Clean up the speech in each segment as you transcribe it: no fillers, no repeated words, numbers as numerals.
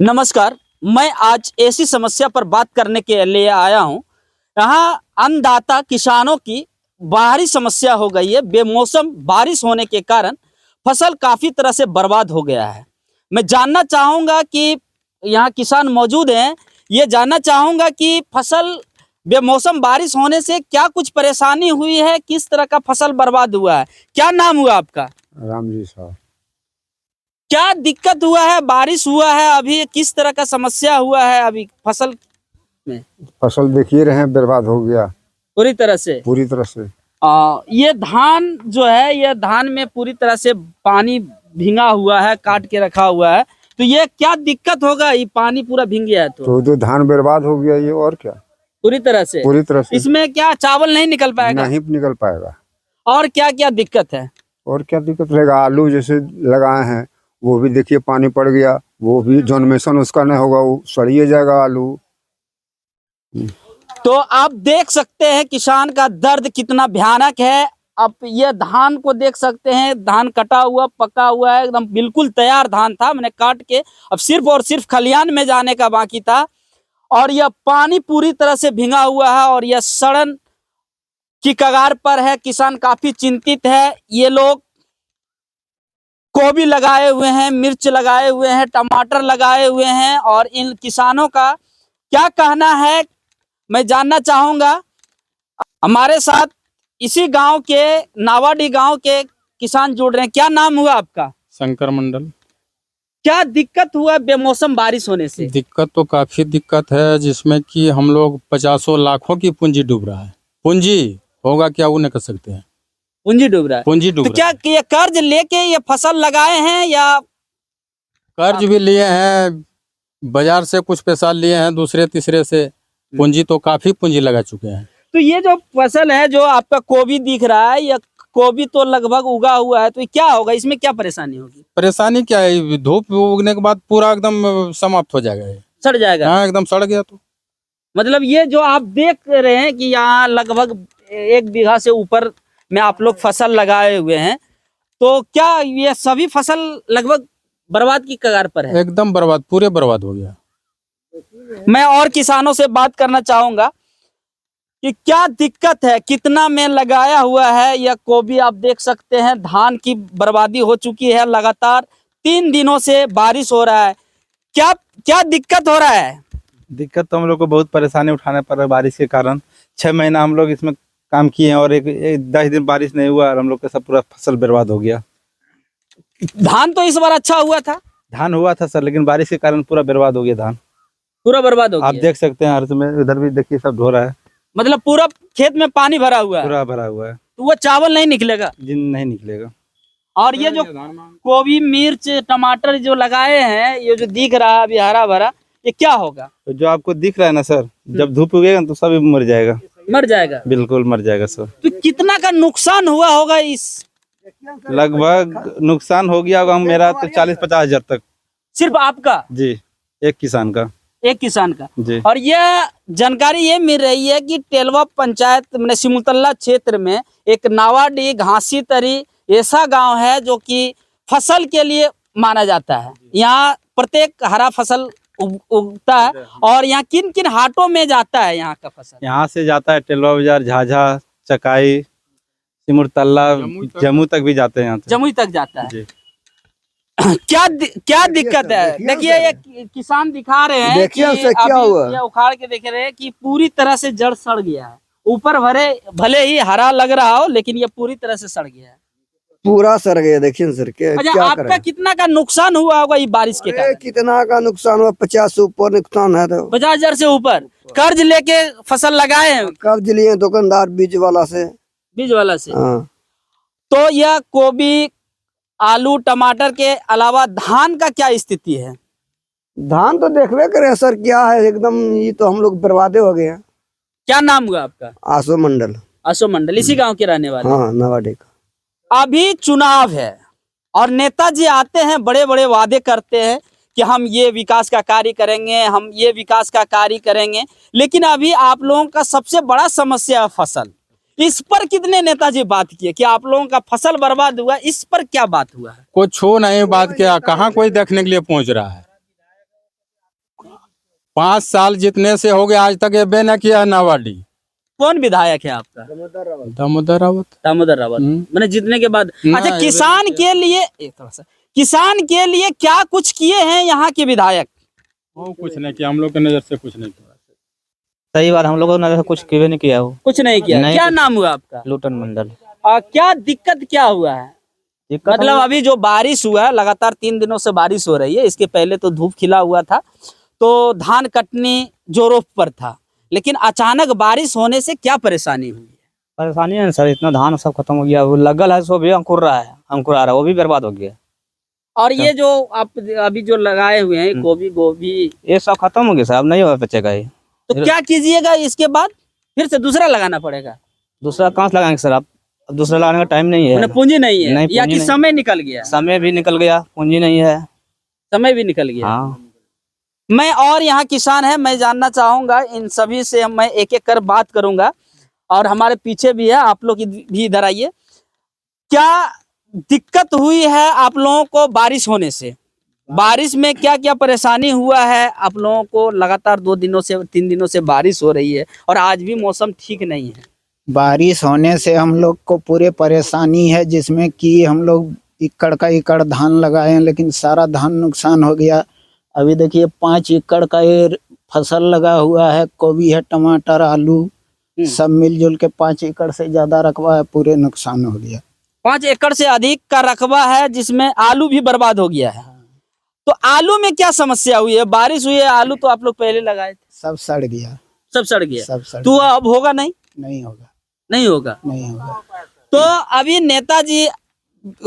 नमस्कार। मैं आज ऐसी समस्या पर बात करने के लिए आया हूं। यहाँ अन्नदाता किसानों की बाहरी समस्या हो गई है। बेमौसम बारिश होने के कारण फसल काफ़ी तरह से बर्बाद हो गया है। मैं जानना चाहूँगा कि यहाँ किसान मौजूद हैं, ये जानना चाहूँगा कि फसल बेमौसम बारिश होने से क्या कुछ परेशानी हुई है, किस तरह का फसल बर्बाद हुआ है। क्या नाम हुआ आपका? राम जी साहब। क्या दिक्कत हुआ है? बारिश हुआ है, अभी किस तरह का समस्या हुआ है अभी फसल में? फसल देखिए रहे हैं, बर्बाद हो गया पूरी तरह से। पूरी तरह से। ये धान जो है, ये धान में पूरी तरह से पानी भींगा हुआ है, काट के रखा हुआ है, तो ये क्या दिक्कत होगा? ये पानी पूरा भींग गया है तो धान बर्बाद हो गया, ये और क्या। पूरी तरह से। इसमें क्या चावल नहीं निकल पाएगा? नहीं निकल पाएगा। और क्या क्या दिक्कत है? और क्या दिक्कत रहेगा? आलू जैसे लगाए हैं वो भी देखिए पानी पड़ गया, वो भी जनमेशन उसका नहीं होगा, वो सड़िए जाएगा आलू। तो आप देख सकते हैं किसान का दर्द कितना भयानक है। अब ये धान को देख सकते हैं, धान कटा हुआ पका हुआ है, एकदम बिल्कुल तैयार धान था, मैंने काट के अब सिर्फ और सिर्फ खलियान में जाने का बाकी था। और यह पानी पूरी तरह से भींगा हुआ है और यह सड़न की कगार पर है। किसान काफी चिंतित है। ये लोग गोभी लगाए हुए हैं, मिर्च लगाए हुए हैं, टमाटर लगाए हुए हैं, और इन किसानों का क्या कहना है मैं जानना चाहूंगा। हमारे साथ इसी गांव के, नावाडी गांव के किसान जुड़ रहे हैं। क्या नाम हुआ आपका? शंकर मंडल। क्या दिक्कत हुआ बेमौसम बारिश होने से? दिक्कत तो काफी दिक्कत है, जिसमें कि हम लोग 50 लाखों की पूंजी डूब रहा है। पूंजी होगा क्या वो नहीं कर सकते हैं। पूंजी डूब रहा है। पूंजी डूब तो क्या ये कर्ज लेके ये फसल लगाए हैं या कर्ज भी लिए हैं, बाजार से कुछ पैसा लिए हैं, दूसरे तीसरे से। पूंजी तो काफी पूंजी लगा चुके हैं। तो ये जो फसल है, जो आपका गोभी दिख रहा है, या गोभी तो लगभग उगा हुआ है, तो क्या होगा? इसमें क्या परेशानी होगी? परेशानी क्या है, धूप उगने के बाद पूरा एकदम समाप्त हो जाएगा, ये सड़ जाएगा। हाँ एकदम सड़ गया। तो मतलब ये जो आप देख रहे हैं कि यहाँ लगभग 1 बीघा से ऊपर में आप लोग फसल लगाए हुए हैं, तो क्या ये सभी फसल लगभग बर्बाद की कगार पर है? एकदम बर्बाद, पूरे बर्बाद हो गया। मैं और किसानों से बात करना चाहूंगा कि क्या दिक्कत है, कितना में लगाया हुआ है यह गोभी। आप देख सकते हैं धान की बर्बादी हो चुकी है। लगातार 3 दिनों से बारिश हो रहा है। क्या क्या दिक्कत हो रहा है? दिक्कत तो हम लोग को बहुत परेशानी उठाने पड़ रहा है बारिश के कारण। 6 महीना हम लोग इसमें काम किए हैं और एक 10 दिन बारिश नहीं हुआ और हम लोग का सब पूरा फसल बर्बाद हो गया। धान तो इस बार अच्छा हुआ था। धान हुआ था सर, लेकिन बारिश के कारण पूरा बर्बाद हो गया धान। पूरा बर्बाद हो गया। आप देख सकते हैं हर समय, इधर भी देखिए सब ढो रहा है। मतलब पूरा खेत में पानी भरा हुआ है। पूरा भरा हुआ है। तो वो चावल नहीं निकलेगा। जिन नहीं निकलेगा। और ये जो गोभी, मिर्च, टमाटर जो लगाए हैं, ये जो दिख रहा है अभी हरा भरा, ये क्या होगा? तो जो आपको दिख रहा है ना सर, जब धूप उगेगा तो सब मर जाएगा। मर जाएगा। बिल्कुल मर जाएगा सर। तो कितना का नुकसान हुआ होगा? इस लगभग नुकसान हो गया होगा मेरा तो 40-50 हजार तक। सिर्फ आपका? जी, एक किसान का। एक किसान का। जी। और यह जानकारी ये मिल रही है कि टेलवा पंचायत में सिमुलतला क्षेत्र में एक नावाडी घासी तरी ऐसा गांव है जो कि फसल के लिए माना जाता है। यहाँ प्रत्येक हरा फसल उगता है। और यहाँ किन किन हाटों में जाता है यहाँ का फसल? यहाँ से जाता है टेलवा बाजार, झाझा, चकाई, सिमुलतला, जम्मू तक भी जाते हैं। यहाँ जमुई तक जाता है। जी। क्या दिक्कत है? देखिए ये किसान दिखा रहे हैं कि अभी ये उखाड़ के देख रहे हैं कि पूरी तरह से जड़ सड़ गया है। ऊपर भले ही हरा लग रहा हो, लेकिन ये पूरी तरह से सड़ गया है। पूरा सड़ गया। देखिए सर अच्छा, आपका कितना का नुकसान हुआ होगा ये बारिश के कारण? कितना का नुकसान हुआ? 50 से ऊपर नुकसान है। तो 50,000 से ऊपर कर्ज लेके फसल लगाए हैं। कर्ज लिए दुकानदार बीज वाला से। हाँ। तो यह गोभी, आलू, टमाटर के अलावा धान का क्या स्थिति है? धान तो देखवे करे सर, क्या है एकदम, ये तो हम लोग बर्बादे हो गए हैं। क्या नाम हुआ आपका? आशो मंडल। आशो मंडल। इसी गांव के रहने वाले? हाँ, नवाडी का। अभी चुनाव है और नेताजी आते हैं, बड़े बड़े वादे करते हैं कि हम ये विकास का कार्य करेंगे, हम ये विकास का कार्य करेंगे। लेकिन अभी आप लोगों का सबसे बड़ा समस्या है फसल। इस पर कितने नेताजी बात किए कि आप लोगों का फसल बर्बाद हुआ? इस पर क्या बात हुआ है? कुछ हो नहीं बात, क्या कहाँ कोई देखने के लिए पहुंच रहा है। 5 साल जितने से हो गए आज तक ये बे न किया है नावाडी। कौन विधायक है आपका? दामोदर रावत। दामोदर रावत। मैंने जीतने के बाद ना, अच्छा, ये किसान के लिए थोड़ा सा, किसान के लिए क्या कुछ किए हैं यहाँ के विधायक? वो कुछ नहीं किया, हम लोग की नजर से कुछ नहीं किया। सही बात, हम लोगों ने कुछ किए नहीं किया वो। कुछ नहीं किया। नहीं क्या कुछ- नाम हुआ आपका? लूटन मंडल। क्या दिक्कत क्या हुआ है? दिक्कत मतलब अभी जो बारिश हुआ है, लगातार 3 दिनों से बारिश हो रही है, इसके पहले तो धूप खिला हुआ था, तो धान कटनी जोरों पर था, लेकिन अचानक बारिश होने से क्या परेशानी हुई है? परेशानी है ना सर, इतना धान सब खत्म हो गया, वो लगल है सो भी अंकुर रहा है, अंकुर आ रहा है, वो भी बर्बाद हो गया। और ये जो आप अभी जो लगाए हुए हैं गोभी गोभी, ये सब खत्म हो गया सर, अब नहीं हो बचेगा ये। तो क्या कीजिएगा इसके बाद? फिर से दूसरा लगाना पड़ेगा? दूसरा कहाँ से लगाएंगे सर, अब दूसरा लगाने का टाइम नहीं है, मैंने पूंजी नहीं है नहीं, या पूंजी कि नहीं। समय निकल गया? समय भी निकल गया, पूंजी नहीं है। समय भी निकल गया। हाँ, मैं और यहाँ किसान है, मैं जानना चाहूंगा इन सभी से, मैं एक एक कर बात करूंगा। और हमारे पीछे भी है, आप लोग भी इधर आइए। क्या दिक्कत हुई है आप लोगों को बारिश होने से? बारिश में क्या क्या परेशानी हुआ है आप लोगों को? लगातार 2 दिनों से 3 दिनों से बारिश हो रही है और आज भी मौसम ठीक नहीं है। बारिश होने से हम लोग को पूरे परेशानी है, जिसमें कि हम लोग एकड़ का एकड़ धान लगाए हैं, लेकिन सारा धान नुकसान हो गया। अभी देखिए 5 एकड़ का ये फसल लगा हुआ है, गोभी है, टमाटर, आलू, सब मिलजुल के 5 एकड़ से ज्यादा रकबा है, पूरे नुकसान हो गया। 5 एकड़ से अधिक का रकबा है, जिसमें आलू भी बर्बाद हो गया है। तो आलू में क्या समस्या हुई है? बारिश हुई है, आलू तो आप लोग पहले लगाए थे, सब सड़ गया, सब सड़ गया। सब सड़ तो गया। अब होगा नहीं? नहीं होगा, नहीं होगा। नहीं होगा। तो अभी नेताजी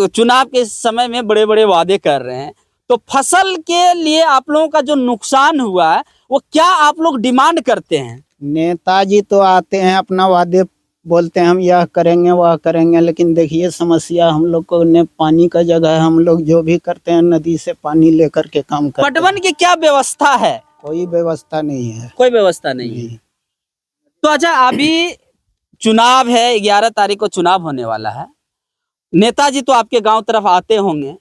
चुनाव के समय में बड़े बड़े वादे कर रहे हैं, तो फसल के लिए आप लोगों का जो नुकसान हुआ है वो क्या आप लोग डिमांड करते हैं? नेताजी तो आते हैं, अपना वादे बोलते हैं, हम यह करेंगे वह करेंगे, लेकिन देखिए समस्या हम लोग को ने पानी का जगह है, हम लोग जो भी करते हैं नदी से पानी लेकर के काम करते हैं। पटवन की क्या व्यवस्था है? कोई व्यवस्था नहीं है। कोई व्यवस्था नहीं है। तो अच्छा, अभी चुनाव है, 11 तारीख को चुनाव होने वाला है। नेताजी तो आपके गांव तरफ आते होंगे,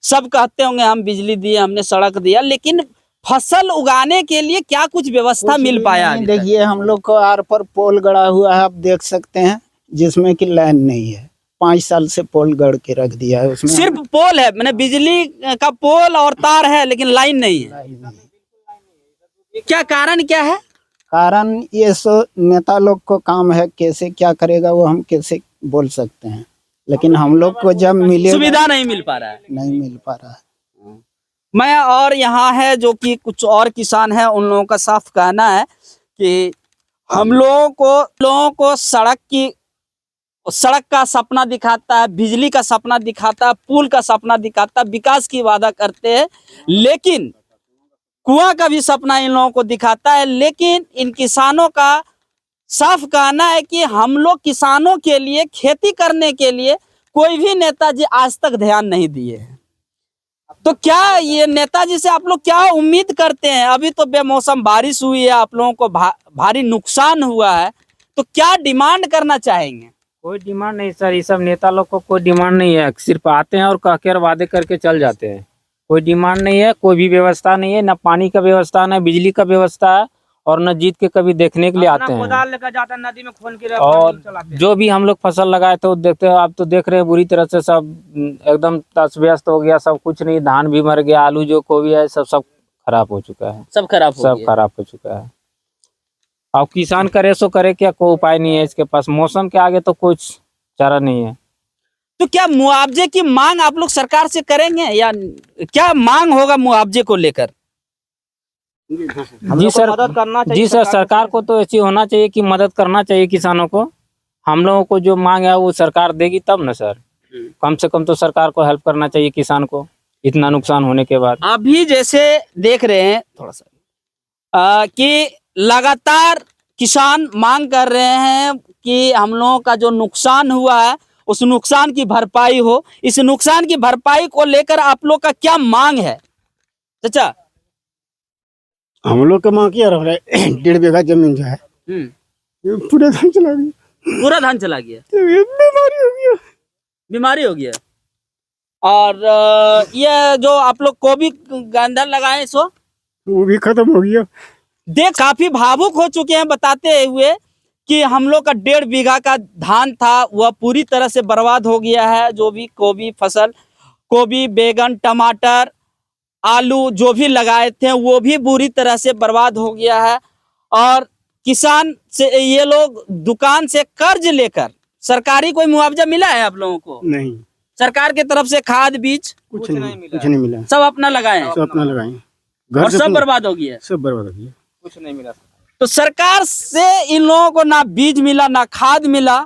सब कहते होंगे हम बिजली दिए, हमने सड़क दिया, लेकिन फसल उगाने के लिए क्या कुछ व्यवस्था कुछ मिल भी पाया नहीं। अभी तक? देखिए हम लोग को आर पर पोल गड़ा हुआ है, आप देख सकते हैं, जिसमें कि लाइन नहीं है। 5 साल से पोल गड़ के रख दिया है, उसमें सिर्फ पोल है, मैंने बिजली का पोल और तार है, लेकिन लाइन नहीं है। लाइन नहीं। क्या कारण क्या है? कारण ये सो नेता लोग को काम है, कैसे क्या करेगा वो हम कैसे बोल सकते हैं, लेकिन हम लोग को जब मिले सुविधा नहीं मिल पा रहा है। नहीं मिल पा रहा है। मैं और यहाँ है जो कि कुछ और किसान हैं, उन लोगों का साफ कहना है कि हम लोगों को सड़क का सपना दिखाता है, बिजली का सपना दिखाता है, पुल का सपना दिखाता है, विकास की वादा करते हैं, लेकिन कुआं का भी सपना इन लोगों को दिखाता है। लेकिन इन किसानों का साफ कहना है कि हम लोग किसानों के लिए, खेती करने के लिए कोई भी नेताजी आज तक ध्यान नहीं दिए हैं। तो क्या ये नेताजी से आप लोग क्या उम्मीद करते हैं? अभी तो बेमौसम बारिश हुई है, आप लोगों को भारी नुकसान हुआ है, तो क्या डिमांड करना चाहेंगे? कोई डिमांड नहीं सर, ये सब नेता लोग को कोई डिमांड नहीं है, सिर्फ आते हैं और कह कर वादे करके चल जाते हैं। कोई डिमांड नहीं है, कोई भी व्यवस्था नहीं है, ना पानी का व्यवस्था, ना बिजली का व्यवस्था है, और न जीत के कभी देखने के लिए आते हैं। कोदाल लेकर जाते हैं नदी में खोल के और जो भी हम लोग फसल लगाए थे वो देखते हैं, आप तो देख रहे हैं बुरी तरह से सब एकदम तस्त व्यस्त हो गया, सब कुछ नहीं, धान भी मर गया, आलू जो कोभी है सब खराब हो चुका है, सब खराब चुका है। अब किसान करे सो करे क्या, कोई उपाय नहीं है इसके पास, मौसम के आगे तो कुछ चारा नहीं है। तो क्या मुआवजे की मांग आप लोग सरकार से करेंगे, या क्या मांग होगा मुआवजे को लेकर? जी सर, मदद करना चाहिए। जी सर, सरकार को तो ऐसी होना चाहिए कि मदद करना चाहिए किसानों को। हम लोगों को जो मांग है वो सरकार देगी तब ना सर, कम से कम तो सरकार को हेल्प करना चाहिए किसान को, इतना नुकसान होने के बाद। अभी जैसे देख रहे हैं थोड़ा सा कि लगातार किसान मांग कर रहे हैं कि हम लोगों का जो नुकसान हुआ है उस नुकसान की भरपाई हो। इस नुकसान की भरपाई को लेकर आप लोग का क्या मांग है चाचा? हम लोग का माँ क्या रहा है 1.5 बीघा जमीन जो है ये पूरा धान चला गया, पूरा धान चला गया, बीमारी हो गया। बीमारी हो गया। और ये जो आप लोग गोभी गंधर लगाए सो वो भी खत्म हो गया। देख काफी भावुक हो चुके हैं, बताते हुए कि हम लोग का 1.5 बीघा का धान था वह पूरी तरह से बर्बाद हो गया है। जो भी गोभी फसल, गोभी, बैगन, टमाटर, आलू जो भी लगाए थे वो भी बुरी तरह से बर्बाद हो गया है। और किसान से ये लोग दुकान से कर्ज लेकर, सरकारी कोई मुआवजा मिला है आप लोगों को? नहीं, सरकार की तरफ से खाद बीज कुछ नहीं मिला। सब अपना लगाए हैं सब अपना लगाए, और घर से सब बर्बाद हो गया है। सब बर्बाद हो गया। कुछ नहीं मिला। तो सरकार से इन लोगों को ना बीज मिला ना खाद मिला,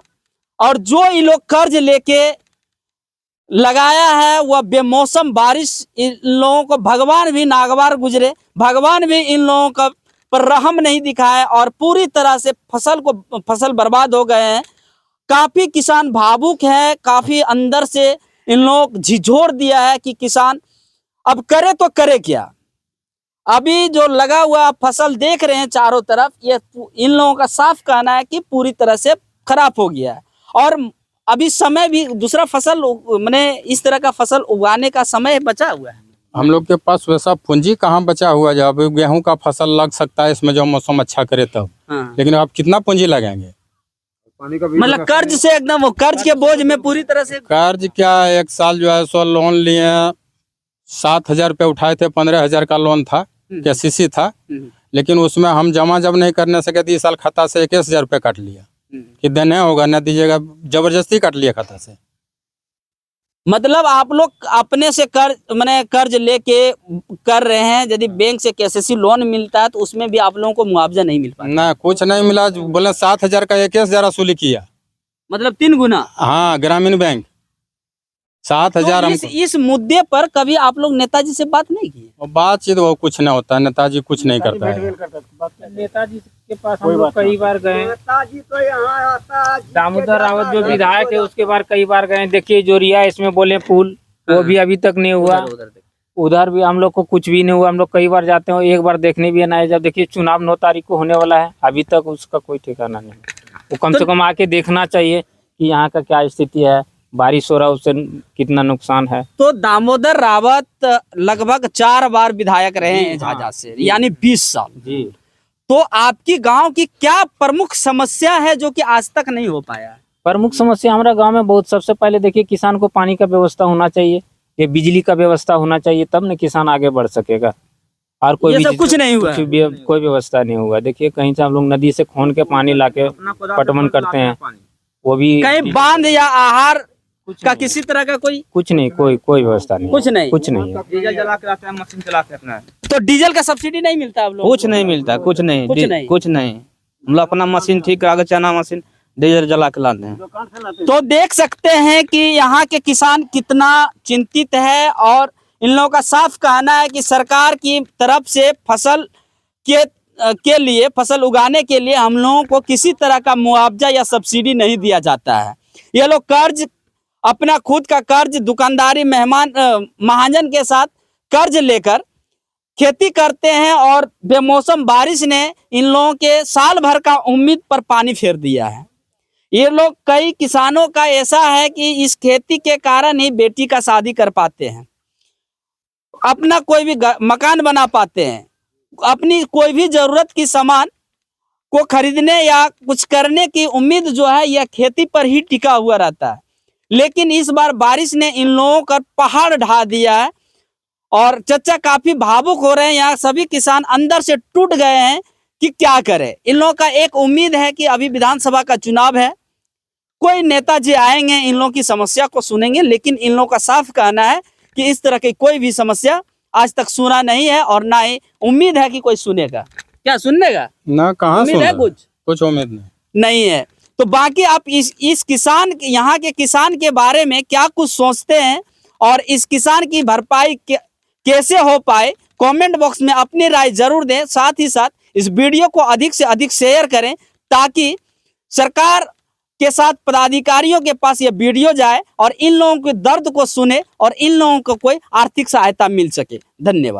और जो इन लोग कर्ज लेके लगाया है वह बेमौसम बारिश इन लोगों को, भगवान भी नागवार गुजरे, भगवान भी इन लोगों का पर रहम नहीं दिखाए और पूरी तरह से फसल बर्बाद हो गए हैं। काफी किसान भावुक है, काफी अंदर से इन लोग झिझोर दिया है कि किसान अब करे तो करे क्या। अभी जो लगा हुआ फसल देख रहे हैं चारों तरफ, ये इन लोगों का साफ कहना है कि पूरी तरह से खराब हो गया है। और अभी समय भी दूसरा फसल मैंने इस तरह का फसल उगाने का समय बचा हुआ है। हम लोग के पास वैसा पूंजी कहाँ बचा हुआ, जब गेहूं का फसल लग सकता है इसमें, जो मौसम अच्छा करे तब। हाँ। लेकिन आप कितना पूंजी लगाएंगे? मतलब कर्ज से एकदम, वो कर्ज के बोझ में पूरी तरह से। कर्ज क्या, एक साल जो है सो लोन लिए, 7,000 रुपये उठाए थे, 15,000 का लोन था, KCC था। लेकिन उसमें हम जमा जब नहीं करने सके तो इस साल खाता से 21,000 रुपये काट लिया कि देने होगा न दीजिएगा, जबरदस्ती काट लिया खाता से। मतलब आप लोग अपने से कर्ज लेके कर रहे हैं। यदि बैंक से KCC लोन मिलता है तो उसमें भी आप लोगों को मुआवजा नहीं मिल पाता? ना, कुछ नहीं मिला। बोले 7,000 का 21,000 वसूली किया। मतलब 3 गुना। हाँ, ग्रामीण बैंक 7,000 तो इस मुद्दे पर कभी आप लोग नेताजी से बात नहीं की? बातचीत वो कुछ नहीं होता है, नेताजी कुछ नहीं करता है। नेताजी के पास हम लोग कई बार गए। नेताजी तो यहाँ आता, दामोदर रावत जो विधायक है उसके बार कई बार गए। देखिए जोरिया इसमें बोले पुल, वो भी अभी तक नहीं हुआ। उधर भी हम लोग को कुछ भी नहीं हुआ। हम लोग कई बार जाते हैं, एक बार देखने भी नहीं। जब देखिए चुनाव 9 तारीख को होने वाला है, अभी तक उसका कोई ठिकाना नहीं। वो कम से कम आके देखना चाहिए कि यहाँ का क्या स्थिति है, बारिश हो रहा है उससे कितना नुकसान है। तो दामोदर रावत लगभग 4 बार विधायक रहे हैं झाझा से, यानी 20 साल। जी। तो आपकी गांव की क्या प्रमुख समस्या है जो कि आज तक नहीं हो पाया है? प्रमुख समस्या हमारा गांव में बहुत, सबसे पहले देखिए किसान को पानी का व्यवस्था होना चाहिए, ये बिजली का व्यवस्था होना चाहिए, तब न किसान आगे बढ़ सकेगा। और कोई ये सब कुछ नहीं हुआ, कोई व्यवस्था नहीं हुआ। देखिए कहीं से हम लोग नदी से खोन के पानी लाके पटवन करते हैं, वो भी कहीं बांध या आहार का किसी तरह का कुछ नहीं, कोई व्यवस्था नहीं, कुछ नहीं है। डीजल जला के लाते हैं, मशीन चला के अपना। तो डीजल का सब्सिडी नहीं मिलता आप लोग? कुछ नहीं मिलता, कुछ नहीं। हम लोग अपना मशीन ठीक करा के, चना मशीन डीजल जला के लाते हैं। तो देख सकते हैं कि यहाँ के किसान कितना चिंतित है, और इन लोगों का साफ कहना है कि सरकार की तरफ से फसल के लिए, फसल उगाने के लिए हम लोगों को किसी तरह का मुआवजा या सब्सिडी नहीं दिया जाता है। ये लोग कर्ज, अपना खुद का कर्ज, दुकानदारी, महाजन के साथ कर्ज लेकर खेती करते हैं, और बेमौसम बारिश ने इन लोगों के साल भर का उम्मीद पर पानी फेर दिया है। ये लोग, कई किसानों का ऐसा है कि इस खेती के कारण ही बेटी का शादी कर पाते हैं, अपना कोई भी मकान बना पाते हैं, अपनी कोई भी जरूरत की सामान को खरीदने या कुछ करने की उम्मीद जो है यह खेती पर ही टिका हुआ रहता है। लेकिन इस बार बारिश ने इन लोगों का पहाड़ ढा दिया है, और चचा काफी भावुक हो रहे हैं। यहाँ सभी किसान अंदर से टूट गए हैं कि क्या करें। इन लोगों का एक उम्मीद है कि अभी विधानसभा का चुनाव है, कोई नेताजी आएंगे, इन लोगों की समस्या को सुनेंगे। लेकिन इन लोगों का साफ कहना है कि इस तरह की कोई भी समस्या आज तक सुना नहीं है, और ना ही उम्मीद है कि कोई सुनेगा। क्या सुनने का ना, कहाँ उम्मीद है? कुछ उम्मीद नहीं है। तो बाकी आप इस किसान, यहाँ के किसान के बारे में क्या कुछ सोचते हैं, और इस किसान की भरपाई कैसे हो पाए, कमेंट बॉक्स में अपनी राय जरूर दें। साथ ही साथ इस वीडियो को अधिक से अधिक शेयर करें, ताकि सरकार के साथ पदाधिकारियों के पास यह वीडियो जाए और इन लोगों के दर्द को सुने और इन लोगों को कोई आर्थिक सहायता मिल सके। धन्यवाद।